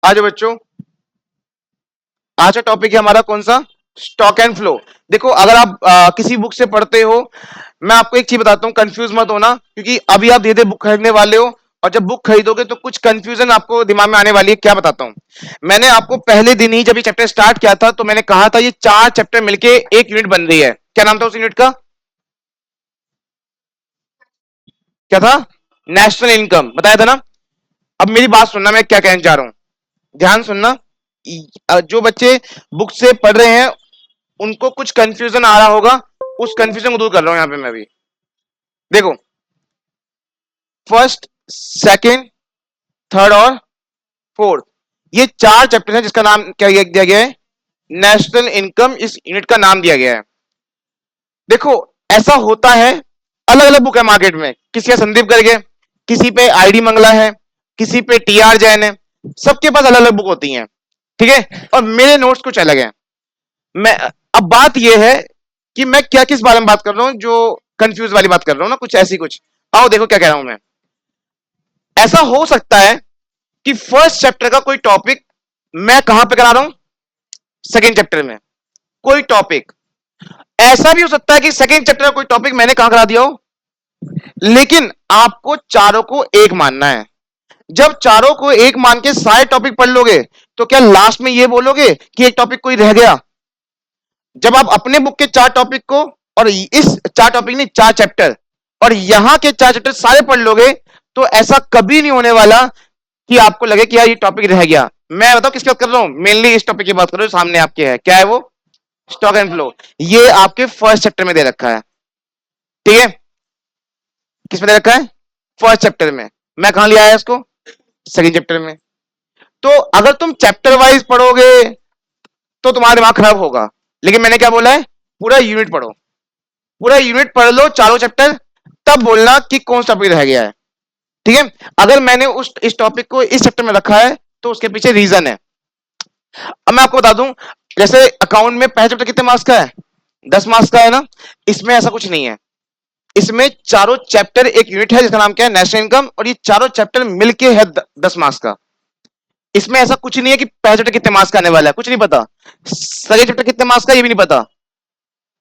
आज बच्चों, आज का टॉपिक है हमारा कौन सा? Stock and flow. देखो, अगर आप किसी बुक से पढ़ते हो, मैं आपको एक चीज बताता हूँ, कंफ्यूज मत होना, क्योंकि अभी आप धीरे धीरे बुक खरीदने वाले हो, और जब बुक खरीदोगे तो कुछ कंफ्यूजन आपको दिमाग में आने वाली है। क्या बताता हूँ, मैंने आपको पहले दिन ही जब ये चैप्टर स्टार्ट किया था तो मैंने कहा था ये 4 चैप्टर मिलके एक यूनिट बन रही है। क्या नाम था उस यूनिट का? क्या था? नेशनल इनकम, बताया था ना। अब मेरी बात सुनना, मैं क्या कहना चाह रहा हूँ, ध्यान सुनना। जो बच्चे बुक से पढ़ रहे हैं उनको कुछ कंफ्यूजन आ रहा होगा, उस कंफ्यूजन को दूर कर रहा हूं यहां पे मैं भी। देखो, फर्स्ट, सेकंड, थर्ड और फोर्थ, ये 4 चैप्टर हैं जिसका नाम क्या दिया गया है? नेशनल इनकम, इस यूनिट का नाम दिया गया है। देखो, ऐसा होता है, अलग अलग बुक है मार्केट में, किसी का संदीप करके, किसी पे आईडी मंगला है, किसी पे टीआर जैन है, सबके पास अलग अलग बुक होती हैं, ठीक है। और मेरे नोट्स कुछ अलग हैं। मैं, अब बात यह है कि मैं क्या किस बारे में बात कर रहा हूं, जो कंफ्यूज वाली बात कर रहा हूं ना, कुछ ऐसी कुछ। आओ देखो क्या कह रहा हूं मैं। ऐसा हो सकता है कि फर्स्ट चैप्टर का कोई टॉपिक मैं कहां पे करा रहा हूं? सेकंड चैप्टर में कोई टॉपिक। ऐसा भी हो सकता है कि सेकंड चैप्टर का कोई टॉपिक मैंने कहां करा दिया हो, लेकिन आपको चारों को एक मानना है। जब चारों को एक मान के सारे टॉपिक पढ़ लोगे तो क्या लास्ट में ये बोलोगे कि एक टॉपिक कोई रह गया? जब आप अपने बुक के 4 टॉपिक को, और इस 4 टॉपिक नहीं, 4 चैप्टर, और यहां के 4 चैप्टर सारे पढ़ लोगे, तो ऐसा कभी नहीं होने वाला कि आपको लगे कि यार ये टॉपिक रह गया। मैं बताऊं किसकी बात कर रहा हूं? मेनली इस टॉपिक की बात कर रहा हूं, सामने आपके है। क्या है वो? Stock and flow. ये आपके फर्स्ट चैप्टर में दे रखा है, ठीक है। किस में दे रखा है? फर्स्ट चैप्टर में। मैं कहां लिया है इसको? सेकंड चैप्टर में। तो अगर तुम चैप्टर वाइज पढ़ोगे तो तुम्हारा दिमाग खराब होगा, लेकिन मैंने क्या बोला है? पूरा यूनिट पढ़ो, पूरा यूनिट पढ़ लो, चारों चैप्टर, तब बोलना कि कौन सा टॉपिक रह गया है, ठीक है। अगर मैंने उस इस टॉपिक को इस चैप्टर में रखा है तो उसके पीछे रीजन है। अब मैं आपको बता दूं, जैसे अकाउंट में पहला चैप्टर कितने मार्क्स का है? 10 मार्क्स का है ना। इसमें ऐसा कुछ नहीं है, इसमें चारों चैप्टर एक यूनिट है जिसका नाम क्या है? नेशनल इनकम, और ये चारों चैप्टर मिलके है 10 मार्क्स का। इसमें ऐसा कुछ नहीं है कि पहला चैप्टर कितने मार्क्स का आने वाला है, कुछ नहीं पता। सेकंड चैप्टर कितने मार्क्स का ये भी नहीं पता।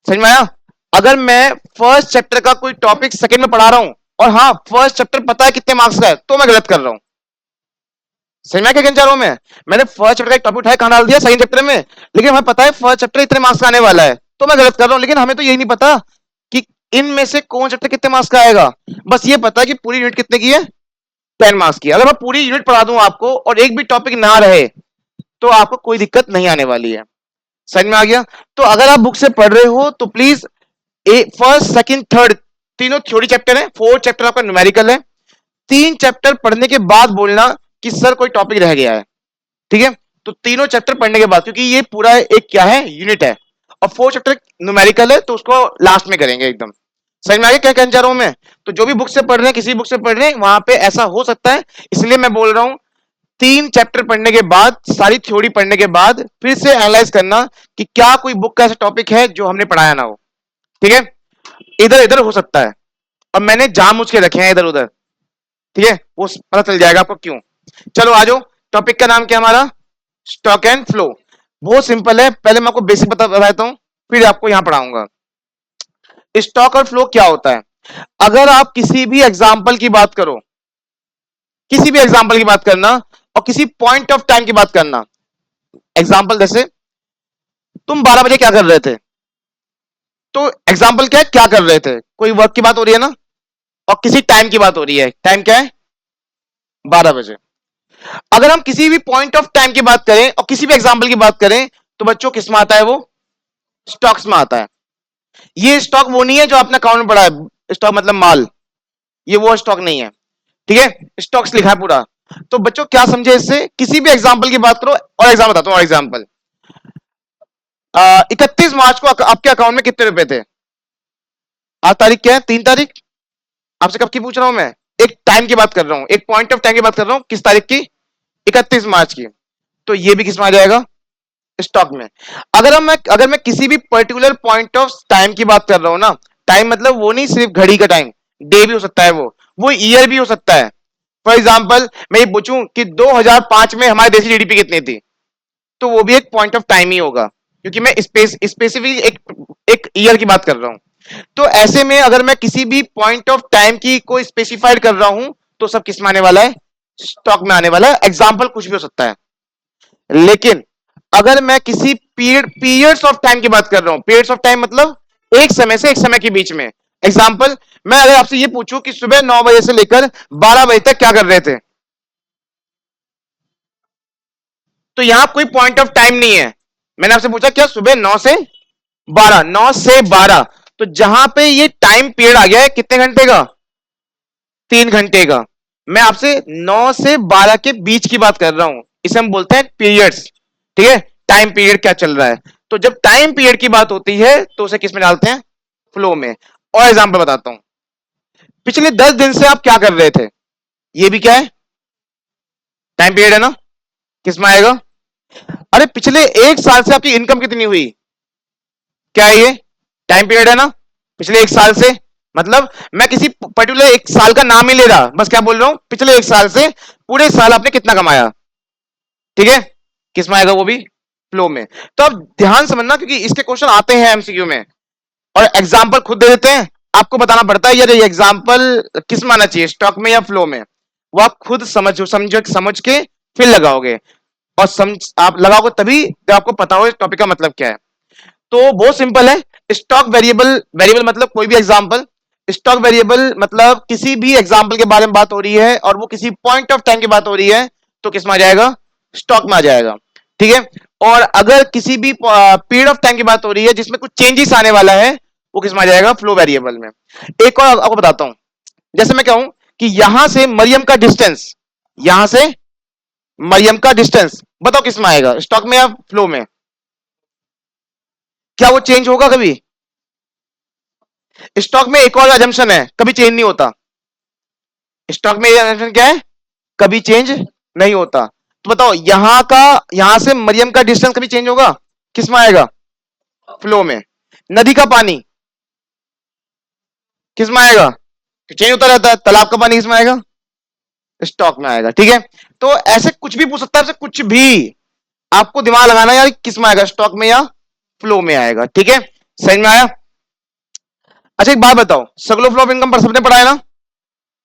समझ में आया? अगर मैं फर्स्ट चैप्टर का कोई टॉपिक सेकंड में पढ़ा रहा हूं, और हाँ फर्स्ट चैप्टर पता है कितने मार्क्स का है, तो मैं गलत कर रहा हूं। समझ में क्या कहना चाह रहा हूं मैं? मैंने फर्स्ट चैप्टर का एक टॉपिक उठाया, कहां डाल दिया? सेकंड चैप्टर में। लेकिन हमें पता है फर्स्ट चैप्टर इतने मार्क्स का आने वाला है, तो मैं गलत कर रहा हूं। लेकिन हमें तो यही नहीं पता कि इनमें से कौन चैप्टर कितने मार्क्स का आएगा। बस ये पता है कि पूरी यूनिट कितने की है? 10 मार्क्स की। अगर मैं पूरी यूनिट पढ़ा दूं आपको और एक भी टॉपिक ना रहे, तो आपको कोई दिक्कत नहीं आने वाली है। समझ में आ गया? तो अगर आप बुक से पढ़ रहे हो तो प्लीज, फर्स्ट सेकंड थर्ड तीनों थ्योरी चैप्टर है, फोर्थ चैप्टर आपका न्यूमेरिकल है। 3 चैप्टर पढ़ने के बाद बोलना कि सर कोई टॉपिक रह गया है, ठीक है। तो तीनों चैप्टर पढ़ने के बाद, क्योंकि ये पूरा एक क्या है? यूनिट है। और फोर्थ चैप्टर न्यूमेरिकल है, तो उसको लास्ट में करेंगे एकदम। समझ में आ गया क्या कहना चाह रहा हूं मैं? तो जो भी बुक से पढ़ रहे हैं, किसी बुक से पढ़ रहे हैं, वहां पे ऐसा हो सकता है, इसलिए मैं बोल रहा हूं 3 चैप्टर पढ़ने के बाद, सारी थ्योरी पढ़ने के बाद फिर से एनालाइज करना कि क्या कोई बुक का ऐसा टॉपिक है जो हमने पढ़ाया ना हो, ठीक है। इधर इधर हो सकता है, और मैंने जानबूझ के रखे हैं इधर उधर, ठीक है। वो पता चल जाएगा आपको क्यों। चलो आ जाओ, टॉपिक का नाम क्या हमारा? Stock and flow. बहुत सिंपल है, पहले मैं आपको बेसिक बताता हूं, फिर आपको यहां पढ़ाऊंगा। स्टॉक और फ्लो क्या होता है? अगर आप किसी भी एग्जाम्पल की बात करो, किसी भी एग्जाम्पल की बात करना, और किसी पॉइंट ऑफ टाइम की बात करना। एग्जाम्पल जैसे, तुम 12 बजे क्या कर रहे थे? तो एग्जाम्पल क्या है? क्या कर रहे थे? कोई वर्क की बात हो रही है ना, और किसी टाइम की बात हो रही है। टाइम क्या है? 12 बजे। अगर हम किसी भी पॉइंट ऑफ टाइम की बात करें और किसी भी एग्जाम्पल की बात करें, तो बच्चों किस में आता है? वो स्टॉक्स में आता है। ये स्टॉक वो नहीं है जो आपने अकाउंट में पड़ा है, स्टॉक मतलब माल, ये वो स्टॉक नहीं है, ठीक है। स्टॉक्स लिखा है पूरा। तो बच्चों क्या समझे इससे? किसी भी एग्जाम्पल की बात करो, और एग्जाम्पल बताता हूं, और एग्जाम्पल, 31 मार्च को आपके अकाउंट में कितने रुपए थे? आज तारीख क्या है? 3 तारीख। आपसे कब की पूछ रहा हूं मैं? एक टाइम की बात कर रहा हूं, एक पॉइंट ऑफ टाइम की बात कर रहा हूं। किस तारीख की? 31 मार्च की। तो ये भी किस में आ जाएगा? स्टॉक में। अगर मैं किसी भी पर्टिकुलर पॉइंट ऑफ टाइम की बात कर रहा हूं ना, टाइम मतलब वो नहीं सिर्फ घड़ी का टाइम, डे भी हो सकता है, वो ईयर भी हो सकता है, फॉर एग्जाम्पल मैं ये पूछूं कि 2005 में हमारे देश की जीडीपी कितनी थी, तो वो भी एक पॉइंट ऑफ टाइम ही होगा, क्योंकि मैं स्पेसिफिकली एक ईयर की बात कर रहा हूं। तो ऐसे में अगर मैं किसी भी पॉइंट ऑफ टाइम की को स्पेसिफाइड कर रहा हूं, तो सब किस में आने वाला है, स्टॉक में आने वाला है। एग्जाम्पल कुछ भी हो सकता है। लेकिन अगर मैं किसी पीरियड्स ऑफ टाइम की बात कर रहा हूं, पीरियड्स ऑफ टाइम मतलब एक समय से एक समय के बीच में। एग्जाम्पल मैं अगर आपसे ये पूछूं कि सुबह 9 बजे से लेकर 12 बजे तक क्या कर रहे थे, तो यहां कोई पॉइंट ऑफ टाइम नहीं है। मैंने आपसे पूछा क्या सुबह 9 से 12, 9 से 12, तो जहां पे ये टाइम पीरियड आ गया है कितने घंटे का, 3 घंटे का। मैं आपसे 9 से 12 के बीच की बात कर रहा हूं, इसे हम बोलते हैं पीरियड्स। ठीक है, टाइम पीरियड क्या चल रहा है। तो जब टाइम पीरियड की बात होती है तो उसे किस में डालते हैं, फ्लो में। और एग्जांपल बताता हूं, पिछले 10 दिन से आप क्या कर रहे थे, ये भी क्या है, टाइम पीरियड है ना, किस में आएगा। अरे पिछले 1 साल से आपकी इनकम कितनी हुई, क्या है ये, टाइम पीरियड है ना, पिछले 1 साल से। मतलब मैं किसी पर्टिकुलर 1 साल का नाम ही ले रहा, बस क्या बोल रहा हूं, पिछले 1 साल से पूरे साल आपने कितना कमाया। ठीक है, किस में आएगा वो भी, फ्लो में। तो अब ध्यान समझना, क्योंकि इसके क्वेश्चन आते हैं एमसीक्यू में, और एग्जाम्पल खुद दे देते हैं। आपको बताना पड़ता है यार ये एग्जाम्पल किस में आना चाहिए, स्टॉक में या फ्लो में। वो आप खुद समझ के फिर लगाओगे, और समझ आप लगाओगे तभी जब आपको पता हो इस टॉपिक का मतलब क्या है। तो बहुत सिंपल है। स्टॉक वेरिएबल, वेरिएबल मतलब कोई भी एग्जाम्पल, स्टॉक वेरिएबल मतलब किसी भी एग्जाम्पल के बारे में बात हो रही है और वो किसी पॉइंट ऑफ टाइम की बात हो रही है, तो किस में आ जाएगा, स्टॉक में आ जाएगा। ठीक है, और अगर किसी भी पीरियड ऑफ टाइम की बात हो रही है जिसमें कुछ चेंजेस आने वाला है, वो किस में आ जाएगा, फ्लो वेरिएबल में। एक और आपको बताता हूं, जैसे मैं कहूं कि यहां से मरियम का डिस्टेंस, यहां से मरियम का डिस्टेंस, बताओ किस में आएगा, स्टॉक में या फ्लो में। क्या वो चेंज होगा कभी, स्टॉक में एक और अजम्पशन है, कभी चेंज नहीं होता। स्टॉक में अजम्पशन क्या है, कभी चेंज नहीं होता। तो बताओ यहां का, यहां से मरियम का डिस्टेंस कभी चेंज होगा, किस में आएगा, फ्लो में। नदी का पानी किस में आएगा, चेंज होता रहता है। तालाब का पानी किस में आएगा, स्टॉक में आएगा। ठीक है, तो ऐसे कुछ भी पूछ सकता है, ऐसे कुछ भी आपको दिमाग लगाना यार, किस में आएगा, स्टॉक में या फ्लो में आएगा। ठीक है, समझ में आया। अच्छा एक बात बताओ, सर्कुलर फ्लो ऑफ इनकम पर सबने पढ़ा है ना,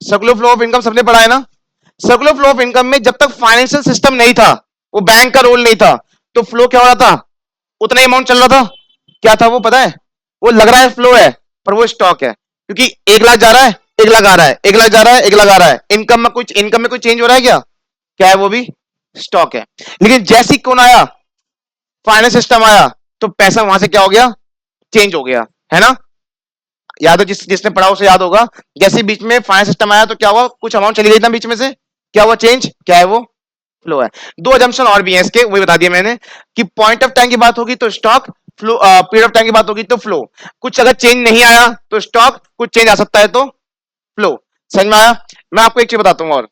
सर्कुलर फ्लो ऑफ इनकम सबने पढ़ा है ना। सर्कुलर फ्लो ऑफ इनकम में जब तक फाइनेंशियल सिस्टम नहीं था, वो बैंक का रोल नहीं था, तो फ्लो क्या हो रहा था, उतना अमाउंट चल रहा था। क्या था वो पता है, वो लग रहा है फ्लो है, पर वो स्टॉक है, क्योंकि 1 लाख जा रहा है, 1 लाख आ रहा है, 1 लाख जा रहा है, 1 लाख आ रहा है। इनकम में कुछ चेंज हो रहा है क्या, क्या है वो भी स्टॉक है। लेकिन जैसी कौन आया, फाइनेंस सिस्टम आया, तो पैसा वहां से क्या हो गया, चेंज हो गया, है ना। याद हो, जिसने पढ़ा उसे याद होगा, जैसे बीच में फाइनेंस सिस्टम आया तो क्या हुआ, कुछ अमाउंट चली गई ना बीच में से, क्या हुआ चेंज, क्या है वो, फ्लो है। दो अजम्पशन और भी हैं इसके, वही बता दिया मैंने, कि पॉइंट ऑफ टाइम की बात होगी तो stock, flow period of time की बात होगी तो फ्लो। कुछ अगर चेंज नहीं आया तो स्टॉक, कुछ चेंज आ सकता है तो फ्लो। समझ में आया। मैं आपको एक चीज बताता हूं, और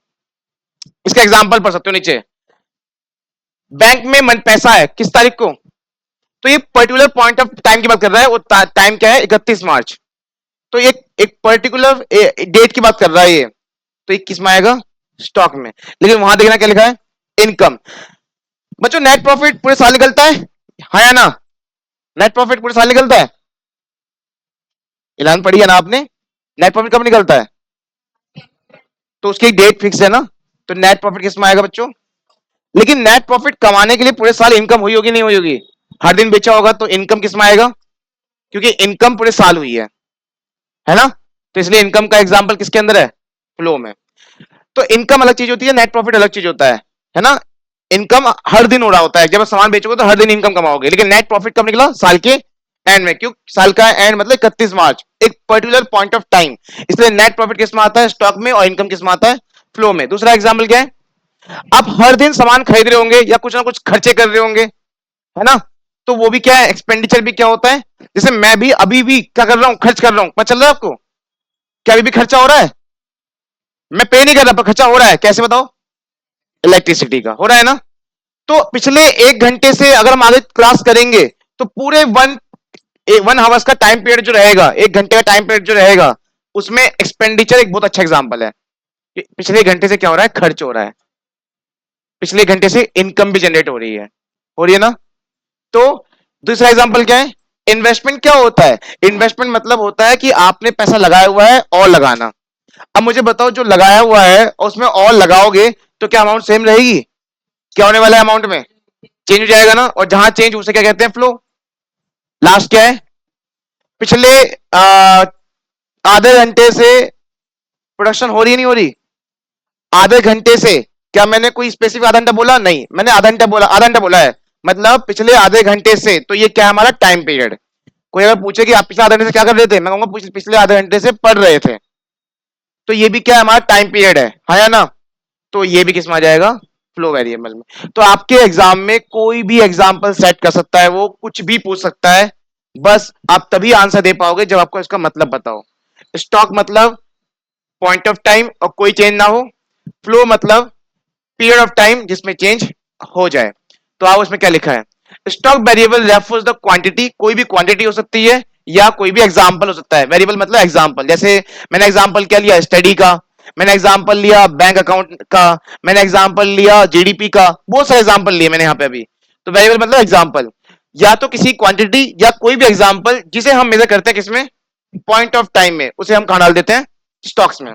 इसका एग्जाम्पल पढ़ सकते हो नीचे। बैंक में मन पैसा है किस तारीख को, तो ये पर्टिकुलर पॉइंट ऑफ टाइम की बात कर रहा है, वो टाइम क्या है, 31 मार्च। तो एक एक पर्टिकुलर डेट की बात कर रहा है ये, तो ये किस में आएगा, स्टॉक में। लेकिन वहां देखना क्या लिखा है, इनकम। बच्चों नेट प्रॉफिट पूरे साल निकलता है, हाँ या ना, नेट प्रॉफिट पूरे साल निकलता है, ऐलान पढ़ी है ना आपने, नेट प्रॉफिट कब निकलता है, तो उसकी एक डेट फिक्स है ना। तो नेट प्रॉफिट किस में आएगा बच्चों। लेकिन नेट प्रॉफिट कमाने के लिए पूरे साल इनकम हुई होगी नहीं हुई होगी, हर दिन बेचा होगा, तो इनकम किस में आएगा, क्योंकि इनकम पूरे साल हुई है ना। तो इसलिए इनकम का एग्जाम्पल किसके अंदर है, फ्लो में। तो इनकम अलग चीज होती है, नेट प्रॉफिट अलग चीज होता है ना। इनकम हर दिन हो रहा होता है, जब आप सामान बेचोगे तो हर दिन इनकम कमाओगे, लेकिन नेट प्रॉफिट कब निकला, साल के एंड में। क्यों साल का एंड मतलब 31 मार्च, एक पर्टिकुलर पॉइंट ऑफ टाइम। इसलिए नेट प्रॉफिट किस में आता है, स्टॉक में, और इनकम किस में आता है, फ्लो में। दूसरा एग्जाम्पल क्या है, आप हर दिन सामान खरीद रहे होंगे या कुछ ना कुछ खर्चे कर रहे होंगे, है ना। तो वो भी क्या है, एक्सपेंडिचर भी क्या होता है। जैसे मैं भी अभी भी क्या कर रहा हूं, खर्च कर रहा हूं, पता चल रहा है आपको, क्या अभी भी खर्चा हो रहा है, मैं पे नहीं कर रहा पर खर्चा हो रहा है, कैसे बताओ, इलेक्ट्रिसिटी का हो रहा है ना। तो पिछले 1 घंटे से अगर हम आगे क्लास करेंगे, तो पूरे 1 आवर्स का टाइम पीरियड जो रहेगा, 1 घंटे का टाइम पीरियड जो रहेगा, उसमें एक्सपेंडिचर एक बहुत अच्छा एग्जाम्पल है। पिछले घंटे से क्या हो रहा है, खर्च हो रहा है, पिछले घंटे से इनकम भी जनरेट हो रही है ना। तो दूसरा एग्जांपल क्या है, इन्वेस्टमेंट क्या होता है, इन्वेस्टमेंट मतलब होता है कि आपने पैसा लगाया हुआ है और लगाना। अब मुझे बताओ, जो लगाया हुआ है उसमें और लगाओगे तो क्या अमाउंट सेम रहेगी, क्या होने वाला है अमाउंट में, चेंज हो जाएगा ना, और जहां चेंज उसे क्या कहते हैं, फ्लो। लास्ट क्या है, पिछले आधे घंटे से प्रोडक्शन हो रही है नहीं हो रही, आधे घंटे से, क्या मैंने कोई स्पेसिफिक आधा घंटा बोला, नहीं, मैंने आधा घंटा बोला है, मतलब पिछले आधे घंटे से, तो ये क्या है हमारा टाइम पीरियड। कोई अगर पूछे कि आप पिछले आधे घंटे से क्या कर रहे थे, मैं कहूंगा पिछले आधे घंटे से पढ़ रहे थे, तो ये भी क्या है हमारा टाइम पीरियड है या ना। तो ये भी किस में आ जाएगा, फ्लो वेरिएबल में। तो आपके एग्जाम में कोई भी एग्जाम्पल सेट कर सकता है, वो कुछ भी पूछ सकता है, बस आप तभी आंसर दे पाओगे जब आपको इसका मतलब बताओ। स्टॉक मतलब पॉइंट ऑफ टाइम और कोई चेंज ना हो, फ्लो मतलब पीरियड ऑफ टाइम जिसमें चेंज हो जाए। तो आप उसमें क्या लिखा है, stock variable refers the quantity, कोई भी क्वांटिटी हो सकती है या कोई भी एग्जांपल हो सकता है, वेरिएबल मतलब एग्जांपल, जैसे मैंने एग्जांपल क्या लिया, स्टडी का, मैंने एग्जांपल लिया बैंक अकाउंट का, मैंने एग्जांपल लिया जीडीपी का, बहुत सारे एग्जांपल लिए मैंने यहाँ पे अभी। तो वेरिएबल मतलब एग्जांपल, या तो किसी क्वांटिटी या कोई भी एग्जांपल जिसे हम मेजर करते हैं किसमें, पॉइंट ऑफ टाइम में, उसे हम कहां डाल देते हैं, स्टॉक्स में।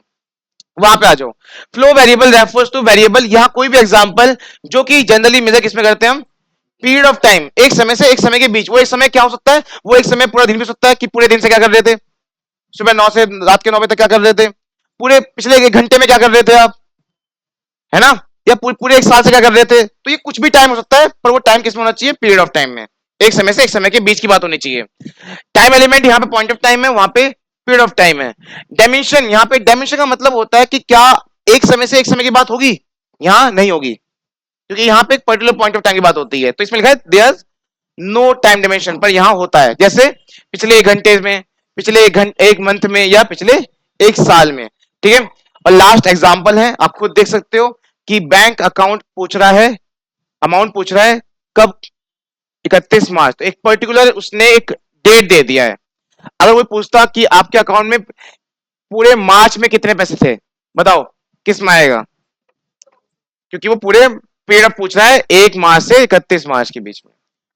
वहां पे आ जाओ, flow variable refers two variable, यहां कोई भी एग्जांपल जो कि जनरली मेजर किसमें करते हैं हम, पीरियड ऑफ टाइम, एक समय से एक समय के बीच। वो एक समय क्या हो सकता है, वो एक समय पूरा दिन भी हो सकता है, कि पूरे दिन से क्या कर रहे थे, सुबह 9 से रात के 9 बजे तक क्या कर रहे थे, पूरे पिछले एक घंटे में क्या कर रहे थे आप, है ना, या पूरे एक साल से क्या कर रहे थे। तो ये कुछ भी टाइम हो सकता है, पर वो टाइम किसमें होना चाहिए, पीरियड ऑफ टाइम में, एक समय से एक समय के बीच की बात होनी चाहिए। टाइम एलिमेंट यहाँ पे पॉइंट ऑफ टाइम है, वहां पे पीरियड ऑफ टाइम है। डायमेंशन, यहाँ पे डायमेंशन का मतलब होता है कि क्या एक समय से एक समय की बात होगी, यहां नहीं होगी, क्योंकि यहाँ पे एक पर्टिकुलर पॉइंट ऑफ टाइम की बात होती है। तो इसमें लिखा है देयर नो टाइम डायमेंशन, पर यहां होता है, जैसे पिछले एक घंटे में, पिछले एक मंथ में, या पिछले एक साल में। ठीक है, और लास्ट एग्जाम्पल है, आप खुद देख सकते हो कि बैंक अकाउंट पूछ रहा है, अमाउंट पूछ रहा है कब, 31 मार्च, तो एक पर्टिकुलर उसने एक डेट दे दिया है। अगर वो पूछता कि आपके अकाउंट में पूरे मार्च में कितने पैसे थे, बताओ किस में आएगा, क्योंकि वो पूरे पीरियड पूछ रहा है 1 मार्च से 31 मार्च के बीच में।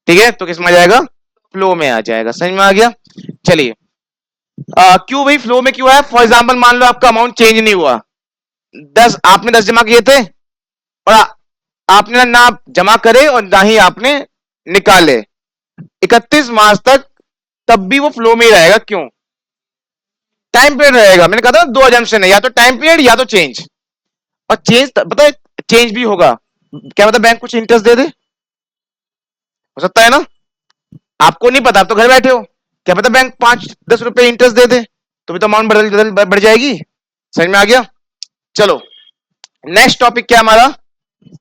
ठीक है, तो किस में आ जाएगा, फ्लो में आ जाएगा, समझ में आ गया। चलिए, क्यों भाई फ्लो में क्यों है, फॉर एग्जाम्पल मान लो आपका अमाउंट चेंज नहीं हुआ, 10 आपने 10 जमा किए थे, और आपने ना जमा करे और ना ही आपने निकाले 31 मार्च तक, तब भी वो फ्लो में ही रहेगा, क्यों, टाइम पीरियड रहेगा। मैंने कहा था दो एजम्पशन है, या तो टाइम पीरियड या तो चेंज, और चेंज पता है, चेंज भी होगा, क्या मतलब बैंक कुछ इंटरेस्ट दे दे, हो सकता है ना, आपको नहीं पता, आप तो घर बैठे हो, क्या पता बैंक 5-10 रुपए इंटरेस्ट दे दे, तो भी तो अमाउंट बढ़ जाएगी। समझ में आ गया। चलो, नेक्स्ट टॉपिक क्या हमारा,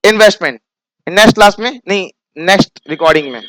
इन्वेस्टमेंट, नेक्स्ट क्लास में नहीं, नेक्स्ट रिकॉर्डिंग में।